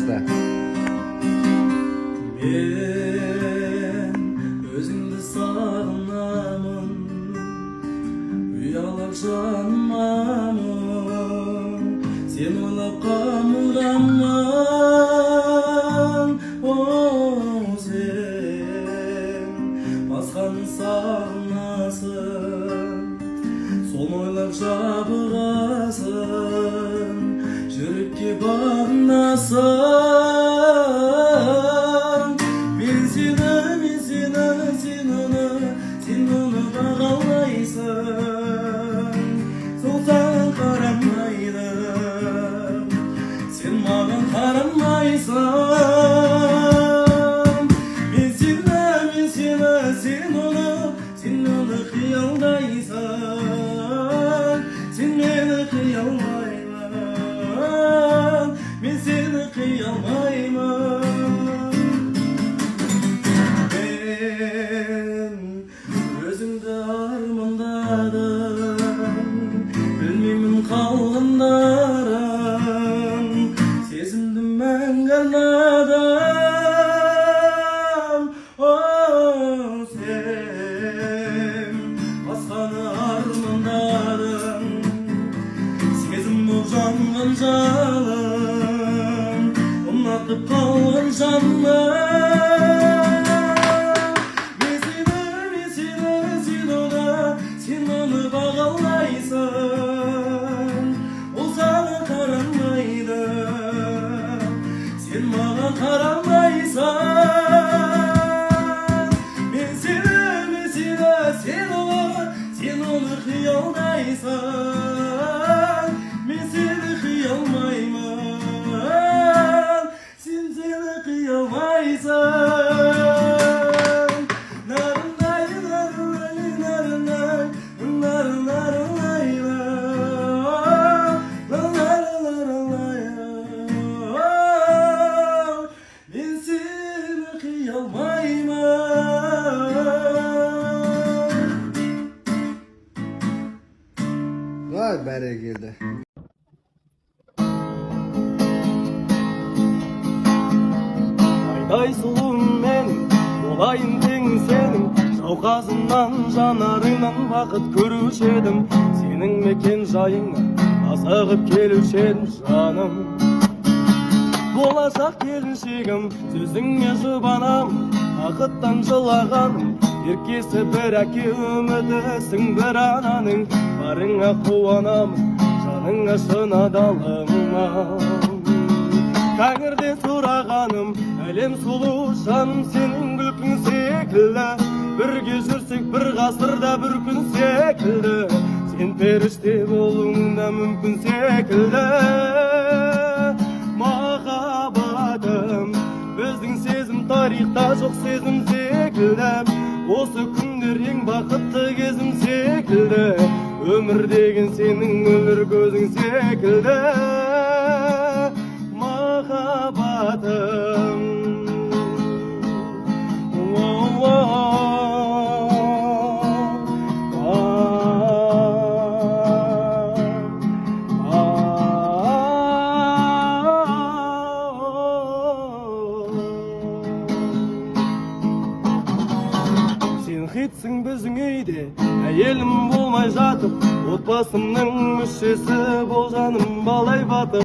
арнамызда. Мен өзіңді сағынамын, ұялап жанымамын, сен ойлап қамырамын. Сен басқаны сағынасың, соны ойлап жабығасың, жүрекке бағынасың. Мен сені бағалайсың, сол саған қарамайды, сен маған қарамайсың. Мен сені қиялдайсың, сен мені қиялмаймын, мен сені қиялмаймын. Өзіңді армандадым, білмеймін қалғандарын, сезімді мәңгі арнадым. Сен басқаны армандадың, сезім боп жанған жалын, ұнатып қалған жаным. Сен оны бағалайсың, ол саған қарамайды, сен маған қарамайсың. Мен сен оны қиялдайсың, мен сені қиялмаймын, сен сені қиялмайсың. Vay bәрекелді. Айдай сұлуым мен, болайын тең сенің, жауқазынан жанарыңнан бақыт көруші едім. Сенің мекен жайыңа асығып келуші едім жаным. Болашақ келіншегім, сөзіңе жұбанам, бақыттан жылағаным, еркесі бір әке, үмітісің бір ананың. Барыңа қуанамын, жаныңа шын адалыма. Тәңірден сұрағаным, әлем сұлу жаным, сенің күлкің секілді. Бірге жүрсек бір ғасырда бір күн секілді, сен періште болуың да мүмкін секілді. Махаббатым, біздің сезім тарихта жоқ сезім секілді. Осы күндер ең бақытты кезім секілді. Өмір деген сенің өмір көзің секілді. Махаббатым, сен хитсің біздің үйде, әйелім болмай жатып, отбасымның мүшесі бол жаным балай батып.